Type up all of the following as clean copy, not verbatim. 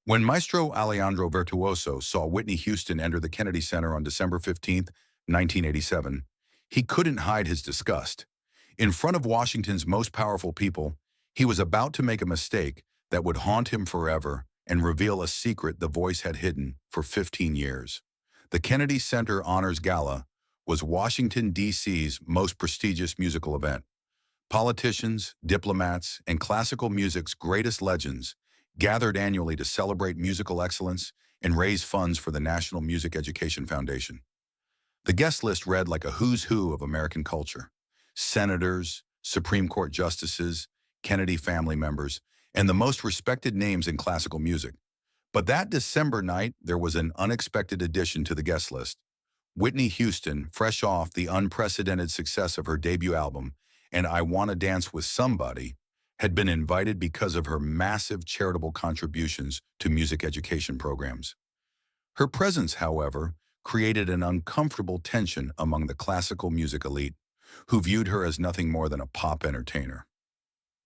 When Maestro Alejandro Virtuoso saw Whitney Houston enter the Kennedy Center on December 15, 1987, he couldn't hide his disgust. In front of Washington's most powerful people, he was about to make a mistake that would haunt him forever and reveal a secret the voice had hidden for 15 years. The Kennedy Center Honors Gala was Washington, D.C.'s most prestigious musical event. Politicians, diplomats, and classical music's greatest legends gathered annually to celebrate musical excellence and raise funds for the National Music Education Foundation. The guest list read like a who's who of American culture: senators, Supreme Court justices, Kennedy family members, and the most respected names in classical music. But that December night, there was an unexpected addition to the guest list. Whitney Houston, fresh off the unprecedented success of her debut album, and I Wanna Dance with Somebody, had been invited because of her massive charitable contributions to music education programs. Her presence, however, created an uncomfortable tension among the classical music elite, who viewed her as nothing more than a pop entertainer.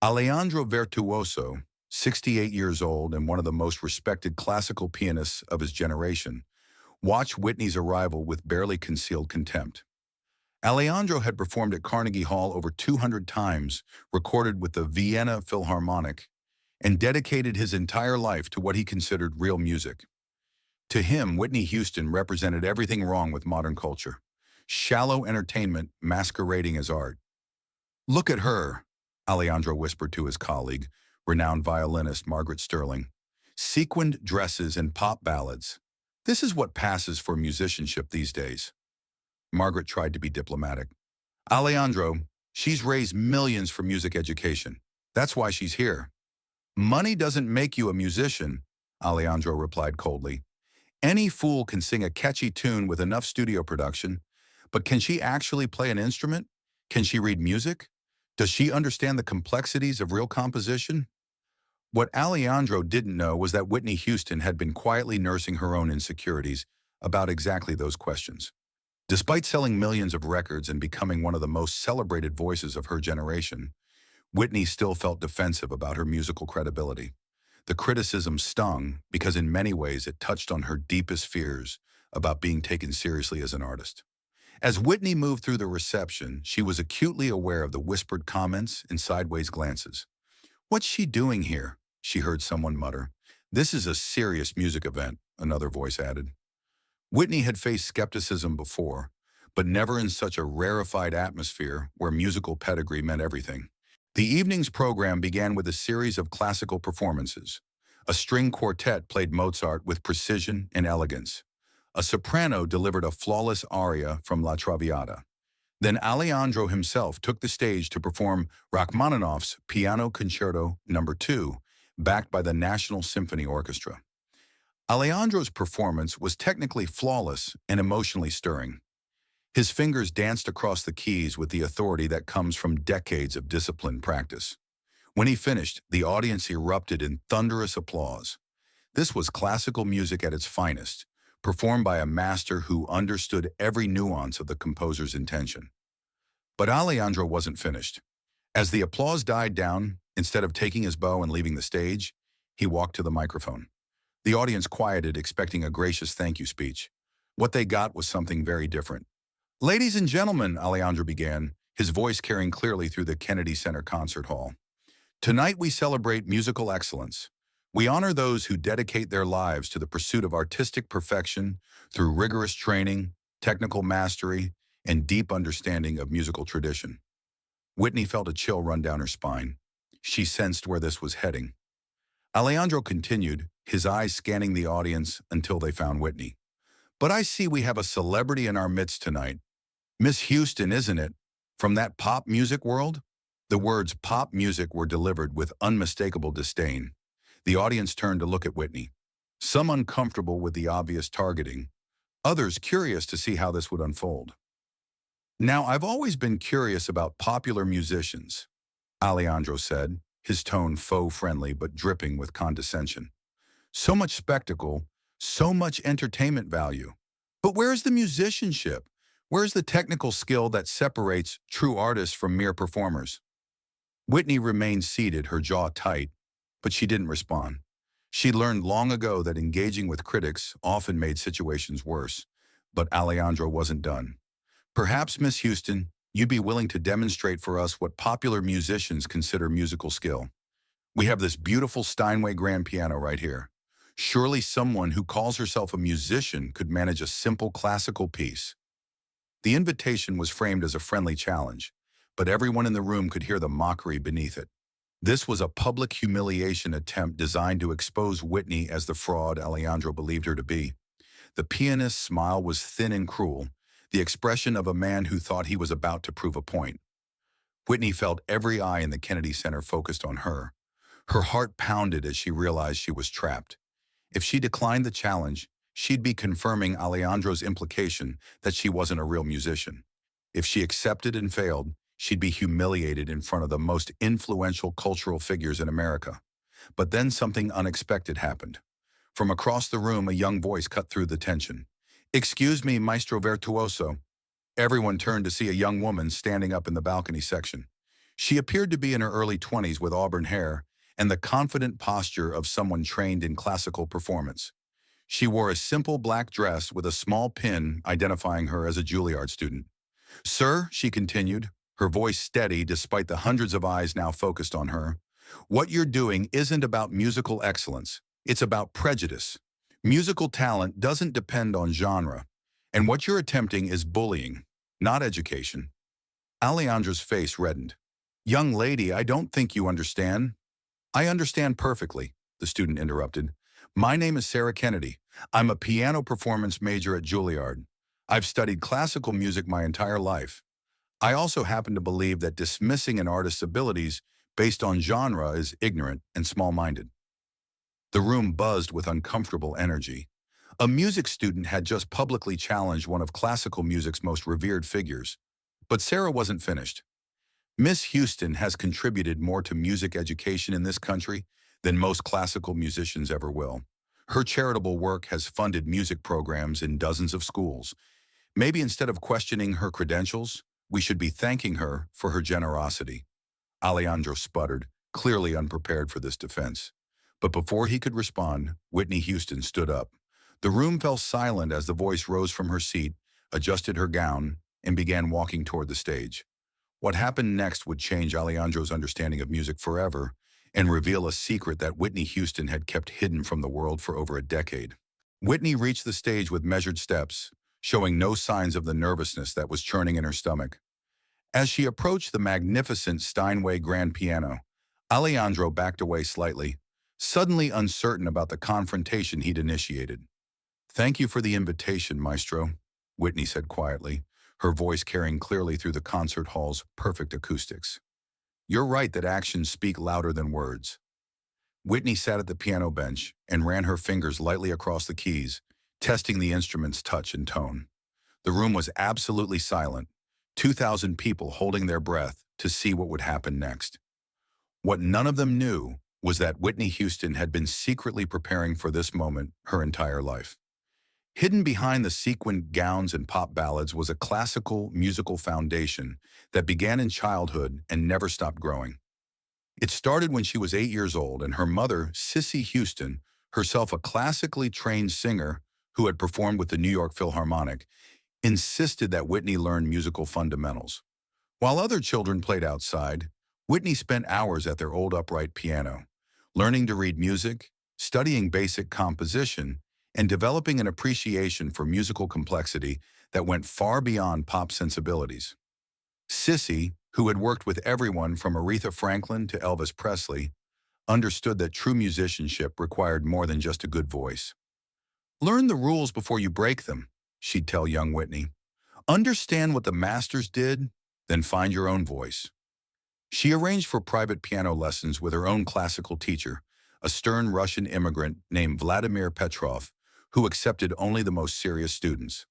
Alejandro Virtuoso, 68 years old and one of the most respected classical pianists of his generation, watched Whitney's arrival with barely concealed contempt. Alejandro had performed at Carnegie Hall over 200 times, recorded with the Vienna Philharmonic, and dedicated his entire life to what he considered real music. To him, Whitney Houston represented everything wrong with modern culture: shallow entertainment masquerading as art. "Look at her," Alejandro whispered to his colleague, renowned violinist Margaret Sterling. "Sequined dresses and pop ballads. This is what passes for musicianship these days." Margaret tried to be diplomatic. "Alejandro, she's raised millions for music education. That's why she's here." "Money doesn't make you a musician," Alejandro replied coldly. "Any fool can sing a catchy tune with enough studio production, but can she actually play an instrument? Can she read music? Does she understand the complexities of real composition?" What Alejandro didn't know was that Whitney Houston had been quietly nursing her own insecurities about exactly those questions. Despite selling millions of records and becoming one of the most celebrated voices of her generation, Whitney still felt defensive about her musical credibility. The criticism stung because in many ways it touched on her deepest fears about being taken seriously as an artist. As Whitney moved through the reception, she was acutely aware of the whispered comments and sideways glances. "What's she doing here?" she heard someone mutter. "This is a serious music event," another voice added. Whitney had faced skepticism before, but never in such a rarefied atmosphere where musical pedigree meant everything. The evening's program began with a series of classical performances. A string quartet played Mozart with precision and elegance. A soprano delivered a flawless aria from La Traviata. Then Alejandro himself took the stage to perform Rachmaninoff's Piano Concerto No. 2, backed by the National Symphony Orchestra. Alejandro's performance was technically flawless and emotionally stirring. His fingers danced across the keys with the authority that comes from decades of disciplined practice. When he finished, the audience erupted in thunderous applause. This was classical music at its finest, performed by a master who understood every nuance of the composer's intention. But Alejandro wasn't finished. As the applause died down, instead of taking his bow and leaving the stage, he walked to the microphone. The audience quieted, expecting a gracious thank you speech. What they got was something very different. "Ladies and gentlemen," Alejandro began, his voice carrying clearly through the Kennedy Center Concert Hall. "Tonight we celebrate musical excellence. We honor those who dedicate their lives to the pursuit of artistic perfection through rigorous training, technical mastery, and deep understanding of musical tradition." Whitney felt a chill run down her spine. She sensed where this was heading. Alejandro continued, his eyes scanning the audience until they found Whitney. "But I see we have a celebrity in our midst tonight. Miss Houston, isn't it? From that pop music world?" The words "pop music" were delivered with unmistakable disdain. The audience turned to look at Whitney, some uncomfortable with the obvious targeting, others curious to see how this would unfold. "Now, I've always been curious about popular musicians," Alejandro said, his tone faux-friendly but dripping with condescension. "So much spectacle, so much entertainment value. But where's the musicianship? Where's the technical skill that separates true artists from mere performers?" Whitney remained seated, her jaw tight, but she didn't respond. She learned long ago that engaging with critics often made situations worse. But Alejandro wasn't done. Perhaps, Miss Houston, you'd be willing to demonstrate for us what popular musicians consider musical skill. We have this beautiful Steinway grand piano right here. Surely someone who calls herself a musician could manage a simple classical piece. The invitation was framed as a friendly challenge, but everyone in the room could hear the mockery beneath it. This was a public humiliation attempt designed to expose Whitney as the fraud Alejandro believed her to be. The pianist's smile was thin and cruel, the expression of a man who thought he was about to prove a point. Whitney felt every eye in the Kennedy Center focused on her. Her heart pounded as she realized she was trapped. If she declined the challenge, she'd be confirming Alejandro's implication that she wasn't a real musician. If she accepted and failed, she'd be humiliated in front of the most influential cultural figures in America. But then something unexpected happened. From across the room, a young voice cut through the tension. "Excuse me, Maestro Virtuoso." Everyone turned to see a young woman standing up in the balcony section. She appeared to be in her early 20s with auburn hair and the confident posture of someone trained in classical performance. She wore a simple black dress with a small pin identifying her as a Juilliard student. "Sir," she continued, her voice steady despite the hundreds of eyes now focused on her, "what you're doing isn't about musical excellence. It's about prejudice. Musical talent doesn't depend on genre, and what you're attempting is bullying, not education." Alejandro's face reddened. "Young lady, I don't think you understand." "I understand perfectly," the student interrupted. "My name is Sarah Kennedy. I'm a piano performance major at Juilliard. I've studied classical music my entire life. I also happen to believe that dismissing an artist's abilities based on genre is ignorant and small-minded." The room buzzed with uncomfortable energy. A music student had just publicly challenged one of classical music's most revered figures. But Sarah wasn't finished. "Miss Houston has contributed more to music education in this country than most classical musicians ever will. Her charitable work has funded music programs in dozens of schools. Maybe instead of questioning her credentials, we should be thanking her for her generosity." Alejandro sputtered, clearly unprepared for this defense. But before he could respond, Whitney Houston stood up. The room fell silent as the voice rose from her seat, adjusted her gown, and began walking toward the stage. What happened next would change Alejandro's understanding of music forever and reveal a secret that Whitney Houston had kept hidden from the world for over a decade. Whitney reached the stage with measured steps, showing no signs of the nervousness that was churning in her stomach. As she approached the magnificent Steinway grand piano, Alejandro backed away slightly, suddenly uncertain about the confrontation he'd initiated. "Thank you for the invitation, Maestro," Whitney said quietly, her voice carrying clearly through the concert hall's perfect acoustics. "You're right that actions speak louder than words." Whitney sat at the piano bench and ran her fingers lightly across the keys, testing the instrument's touch and tone. The room was absolutely silent, 2,000 people holding their breath to see what would happen next. What none of them knew was that Whitney Houston had been secretly preparing for this moment her entire life. Hidden behind the sequined gowns and pop ballads was a classical musical foundation that began in childhood and never stopped growing. It started when she was 8 years old, and her mother, Cissy Houston, herself a classically trained singer who had performed with the New York Philharmonic, insisted that Whitney learn musical fundamentals. While other children played outside, Whitney spent hours at their old upright piano, learning to read music, studying basic composition, and developing an appreciation for musical complexity that went far beyond pop sensibilities. Cissy, who had worked with everyone from Aretha Franklin to Elvis Presley, understood that true musicianship required more than just a good voice. "Learn the rules before you break them," she'd tell young Whitney. "Understand what the masters did, then find your own voice." She arranged for private piano lessons with her own classical teacher, a stern Russian immigrant named Vladimir Petrov, who accepted only the most serious students.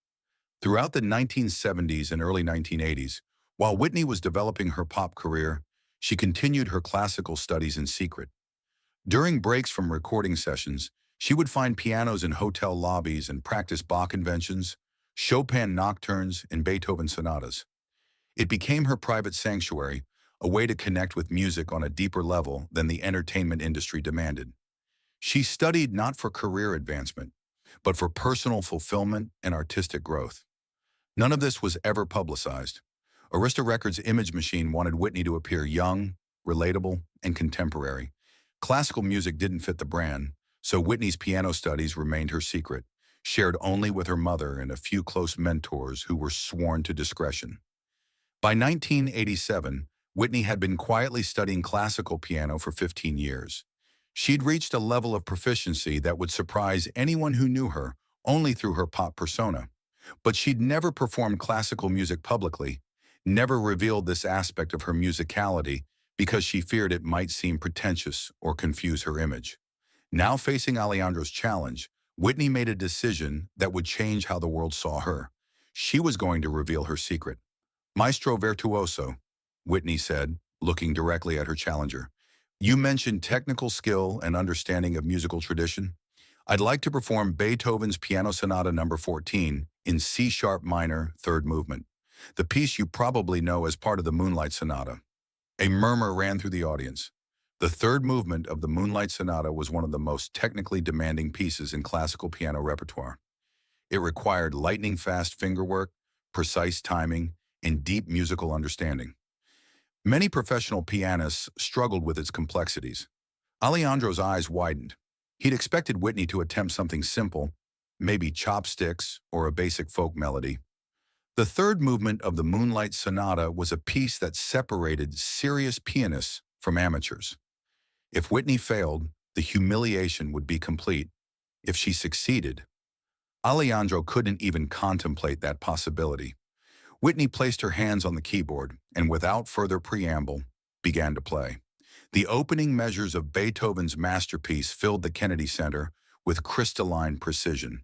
Throughout the 1970s and early 1980s, while Whitney was developing her pop career, she continued her classical studies in secret. During breaks from recording sessions, she would find pianos in hotel lobbies and practice Bach inventions, Chopin nocturnes, and Beethoven sonatas. It became her private sanctuary, a way to connect with music on a deeper level than the entertainment industry demanded. She studied not for career advancement, but for personal fulfillment and artistic growth. None of this was ever publicized. Arista Records' image machine wanted Whitney to appear young, relatable, and contemporary. Classical music didn't fit the brand, so Whitney's piano studies remained her secret, shared only with her mother and a few close mentors who were sworn to discretion. By 1987, Whitney had been quietly studying classical piano for 15 years. She'd reached a level of proficiency that would surprise anyone who knew her, only through her pop persona. But she'd never performed classical music publicly, never revealed this aspect of her musicality because she feared it might seem pretentious or confuse her image. Now facing Alejandro's challenge, Whitney made a decision that would change how the world saw her. She was going to reveal her secret. Maestro virtuoso, Whitney said, looking directly at her challenger. You mentioned technical skill and understanding of musical tradition. I'd like to perform Beethoven's Piano Sonata No. 14 in C-sharp minor, third movement, the piece you probably know as part of the Moonlight Sonata. A murmur ran through the audience. The third movement of the Moonlight Sonata was one of the most technically demanding pieces in classical piano repertoire. It required lightning-fast fingerwork, precise timing, and deep musical understanding. Many professional pianists struggled with its complexities. Alejandro's eyes widened. He'd expected Whitney to attempt something simple, maybe chopsticks or a basic folk melody. The third movement of the Moonlight Sonata was a piece that separated serious pianists from amateurs. If Whitney failed, the humiliation would be complete. If she succeeded, Alejandro couldn't even contemplate that possibility. Whitney placed her hands on the keyboard and, without further preamble, began to play. The opening measures of Beethoven's masterpiece filled the Kennedy Center with crystalline precision.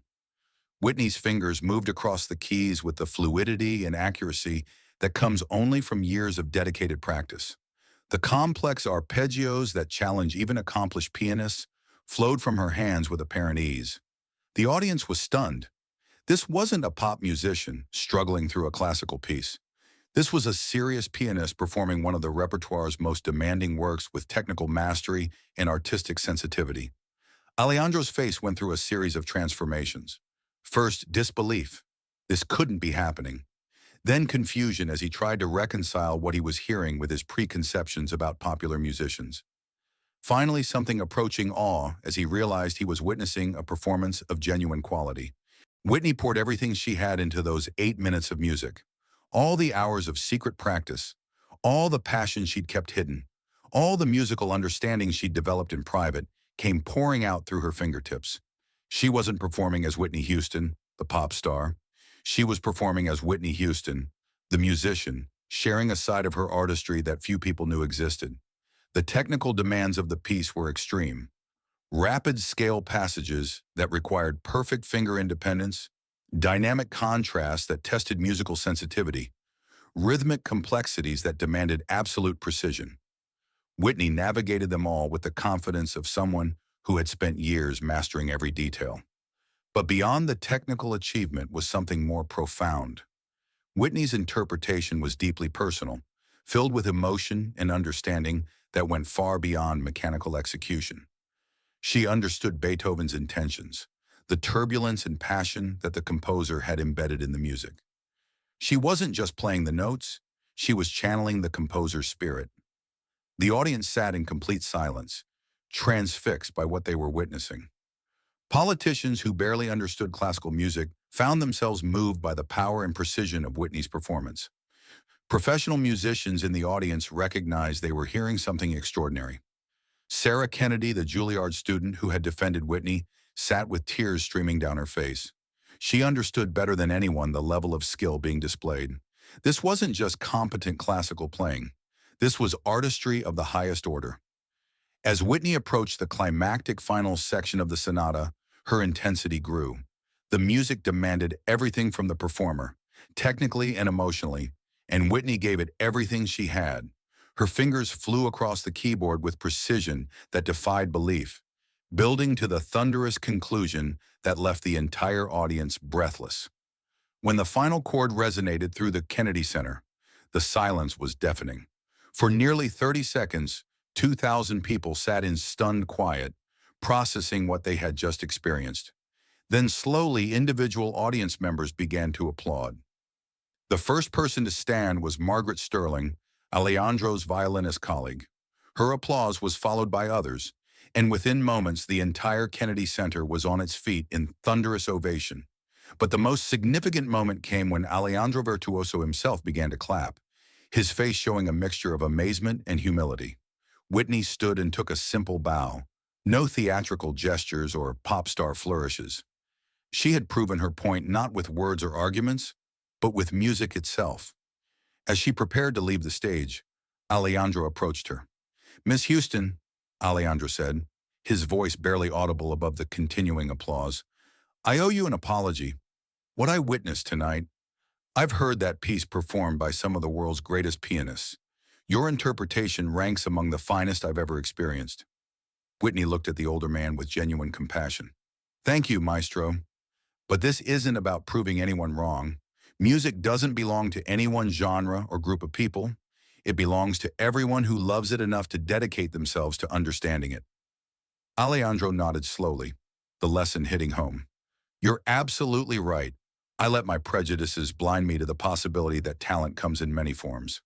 Whitney's fingers moved across the keys with the fluidity and accuracy that comes only from years of dedicated practice. The complex arpeggios that challenge even accomplished pianists flowed from her hands with apparent ease. The audience was stunned. This wasn't a pop musician struggling through a classical piece. This was a serious pianist performing one of the repertoire's most demanding works with technical mastery and artistic sensitivity. Alejandro's face went through a series of transformations. First, disbelief. This couldn't be happening. Then confusion as he tried to reconcile what he was hearing with his preconceptions about popular musicians. Finally, something approaching awe as he realized he was witnessing a performance of genuine quality. Whitney poured everything she had into those 8 minutes of music. All the hours of secret practice, all the passion she'd kept hidden, all the musical understanding she'd developed in private came pouring out through her fingertips. She wasn't performing as Whitney Houston, the pop star. She was performing as Whitney Houston, the musician, sharing a side of her artistry that few people knew existed. The technical demands of the piece were extreme. Rapid scale passages that required perfect finger independence, dynamic contrasts that tested musical sensitivity, rhythmic complexities that demanded absolute precision. Whitney navigated them all with the confidence of someone who had spent years mastering every detail. But beyond the technical achievement was something more profound. Whitney's interpretation was deeply personal, filled with emotion and understanding that went far beyond mechanical execution. She understood Beethoven's intentions, the turbulence and passion that the composer had embedded in the music. She wasn't just playing the notes, she was channeling the composer's spirit. The audience sat in complete silence, transfixed by what they were witnessing. Politicians who barely understood classical music found themselves moved by the power and precision of Whitney's performance. Professional musicians in the audience recognized they were hearing something extraordinary. Sarah Kennedy, the Juilliard student who had defended Whitney, sat with tears streaming down her face. She understood better than anyone the level of skill being displayed. This wasn't just competent classical playing. This was artistry of the highest order. As Whitney approached the climactic final section of the sonata, her intensity grew. The music demanded everything from the performer, technically and emotionally, and Whitney gave it everything she had. Her fingers flew across the keyboard with precision that defied belief, building to the thunderous conclusion that left the entire audience breathless. When the final chord resonated through the Kennedy Center, the silence was deafening. For nearly 30 seconds, 2,000 people sat in stunned quiet, processing what they had just experienced. Then slowly, individual audience members began to applaud. The first person to stand was Margaret Sterling, Alejandro's violinist colleague. Her applause was followed by others, and within moments the entire Kennedy Center was on its feet in thunderous ovation. But the most significant moment came when Alejandro Virtuoso himself began to clap, his face showing a mixture of amazement and humility. Whitney stood and took a simple bow, no theatrical gestures or pop star flourishes. She had proven her point not with words or arguments, but with music itself. As she prepared to leave the stage, Alejandro approached her. "Miss Houston," Alejandro said, his voice barely audible above the continuing applause, "I owe you an apology. What I witnessed tonight, I've heard that piece performed by some of the world's greatest pianists. Your interpretation ranks among the finest I've ever experienced." Whitney looked at the older man with genuine compassion. "Thank you, Maestro. But this isn't about proving anyone wrong. Music doesn't belong to any one genre or group of people. It belongs to everyone who loves it enough to dedicate themselves to understanding it." Alejandro nodded slowly, the lesson hitting home. "You're absolutely right. I let my prejudices blind me to the possibility that talent comes in many forms."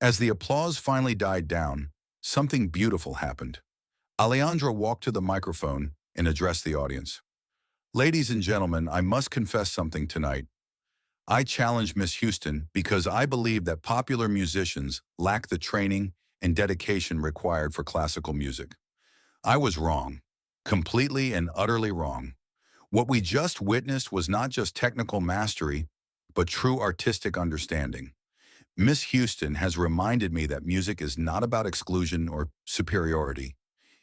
As the applause finally died down, something beautiful happened. Alejandro walked to the microphone and addressed the audience. "Ladies and gentlemen, I must confess something tonight. I challenge Miss Houston because I believe that popular musicians lack the training and dedication required for classical music. I was wrong, completely and utterly wrong. What we just witnessed was not just technical mastery, but true artistic understanding. Miss Houston has reminded me that music is not about exclusion or superiority.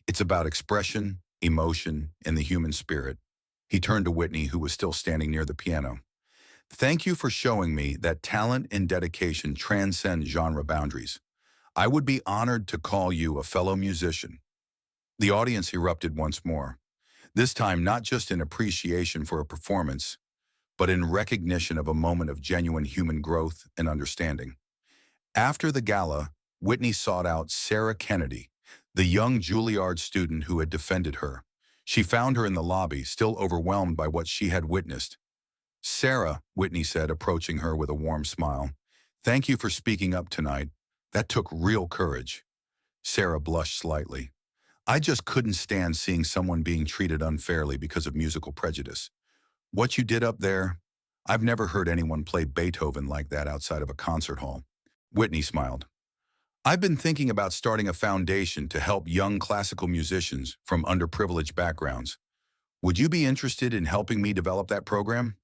It's about expression, emotion, and the human spirit." He turned to Whitney, who was still standing near the piano. "Thank you for showing me that talent and dedication transcend genre boundaries. I would be honored to call you a fellow musician." The audience erupted once more, this time not just in appreciation for a performance, but in recognition of a moment of genuine human growth and understanding. After the gala, Whitney sought out Sarah Kennedy, the young Juilliard student who had defended her. She found her in the lobby, still overwhelmed by what she had witnessed. "Sarah," Whitney said, approaching her with a warm smile, "thank you for speaking up tonight. That took real courage." Sarah blushed slightly. "I just couldn't stand seeing someone being treated unfairly because of musical prejudice. What you did up there, I've never heard anyone play Beethoven like that outside of a concert hall." Whitney smiled. "I've been thinking about starting a foundation to help young classical musicians from underprivileged backgrounds. Would you be interested in helping me develop that program?"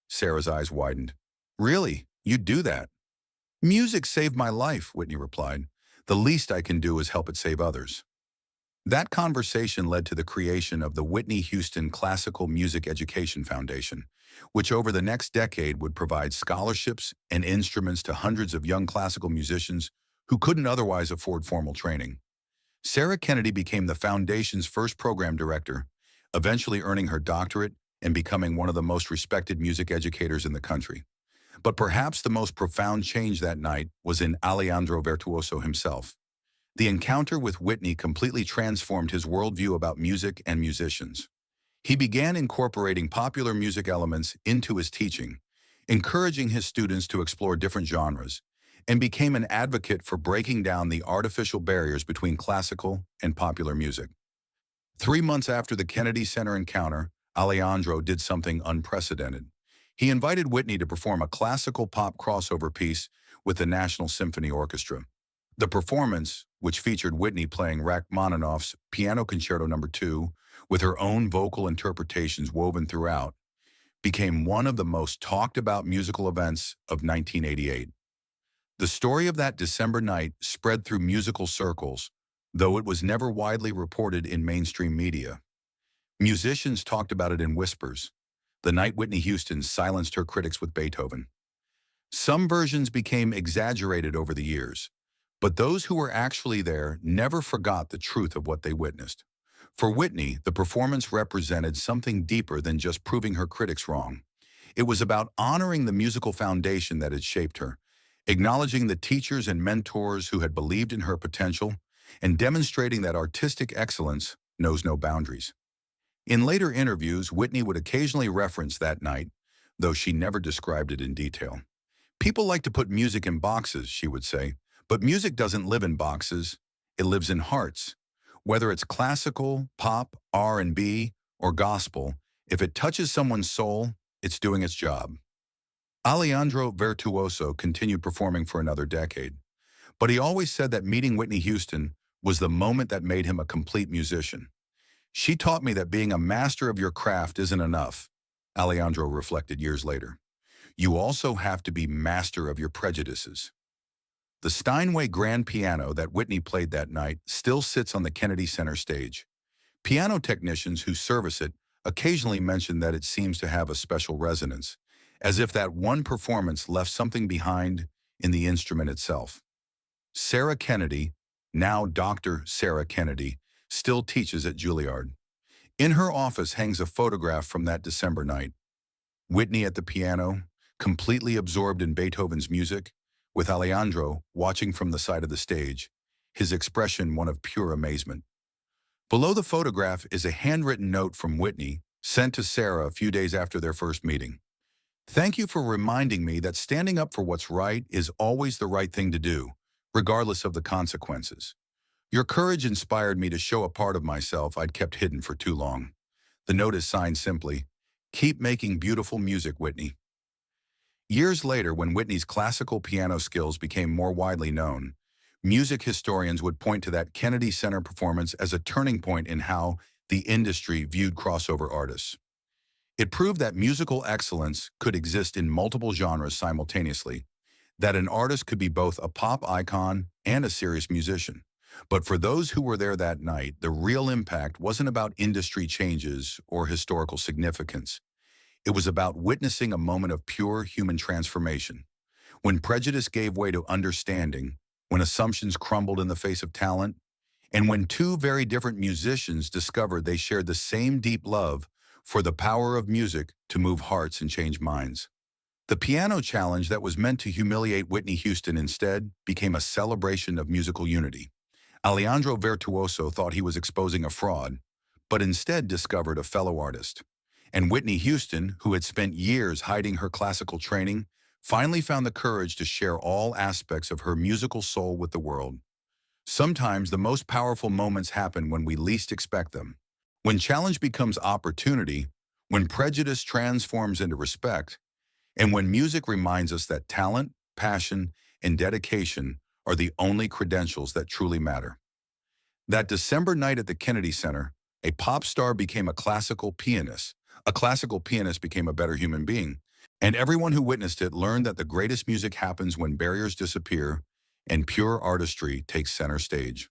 Sarah's eyes widened. "Really? You'd do that?" "Music saved my life," Whitney replied. "The least I can do is help it save others." That conversation led to the creation of the Whitney Houston Classical Music Education Foundation, which over the next decade would provide scholarships and instruments to hundreds of young classical musicians who couldn't otherwise afford formal training. Sarah Kennedy became the foundation's first program director, eventually earning her doctorate and becoming one of the most respected music educators in the country. But perhaps the most profound change that night was in Alejandro Virtuoso himself. The encounter with Whitney completely transformed his worldview about music and musicians. He began incorporating popular music elements into his teaching, encouraging his students to explore different genres, and became an advocate for breaking down the artificial barriers between classical and popular music. 3 months after the Kennedy Center encounter, Alejandro did something unprecedented. He invited Whitney to perform a classical pop crossover piece with the National Symphony Orchestra. The performance, which featured Whitney playing Rachmaninoff's Piano Concerto No. 2 with her own vocal interpretations woven throughout, became one of the most talked about musical events of 1988. The story of that December night spread through musical circles, though it was never widely reported in mainstream media. Musicians talked about it in whispers, the night Whitney Houston silenced her critics with Beethoven. Some versions became exaggerated over the years, but those who were actually there never forgot the truth of what they witnessed. For Whitney, the performance represented something deeper than just proving her critics wrong. It was about honoring the musical foundation that had shaped her, acknowledging the teachers and mentors who had believed in her potential, and demonstrating that artistic excellence knows no boundaries. In later interviews, Whitney would occasionally reference that night, though she never described it in detail. People like to put music in boxes, she would say, but music doesn't live in boxes. It lives in hearts. Whether it's classical, pop, R&B, or gospel, if it touches someone's soul, it's doing its job. Alejandro Virtuoso continued performing for another decade, but he always said that meeting Whitney Houston was the moment that made him a complete musician. She taught me that being a master of your craft isn't enough, Alejandro reflected years later. You also have to be master of your prejudices. The Steinway grand piano that Whitney played that night still sits on the Kennedy Center stage. Piano technicians who service it occasionally mention that it seems to have a special resonance, as if that one performance left something behind in the instrument itself. Sarah Kennedy, now Dr. Sarah Kennedy, still teaches at Juilliard. In her office hangs a photograph from that December night. Whitney at the piano, completely absorbed in Beethoven's music, with Alejandro watching from the side of the stage, his expression one of pure amazement. Below the photograph is a handwritten note from Whitney, sent to Sarah a few days after their first meeting. Thank you for reminding me that standing up for what's right is always the right thing to do, regardless of the consequences. Your courage inspired me to show a part of myself I'd kept hidden for too long. The note is signed simply, "Keep making beautiful music, Whitney." Years later, when Whitney's classical piano skills became more widely known, music historians would point to that Kennedy Center performance as a turning point in how the industry viewed crossover artists. It proved that musical excellence could exist in multiple genres simultaneously, that an artist could be both a pop icon and a serious musician. But for those who were there that night, the real impact wasn't about industry changes or historical significance. It was about witnessing a moment of pure human transformation. When prejudice gave way to understanding, when assumptions crumbled in the face of talent, and when two very different musicians discovered they shared the same deep love for the power of music to move hearts and change minds. The piano challenge that was meant to humiliate Whitney Houston instead became a celebration of musical unity. Alejandro Virtuoso thought he was exposing a fraud, but instead discovered a fellow artist. And Whitney Houston, who had spent years hiding her classical training, finally found the courage to share all aspects of her musical soul with the world. Sometimes the most powerful moments happen when we least expect them. When challenge becomes opportunity, when prejudice transforms into respect, and when music reminds us that talent, passion, and dedication are the only credentials that truly matter. That December night at the Kennedy Center, a pop star became a classical pianist became a better human being, and everyone who witnessed it learned that the greatest music happens when barriers disappear and pure artistry takes center stage.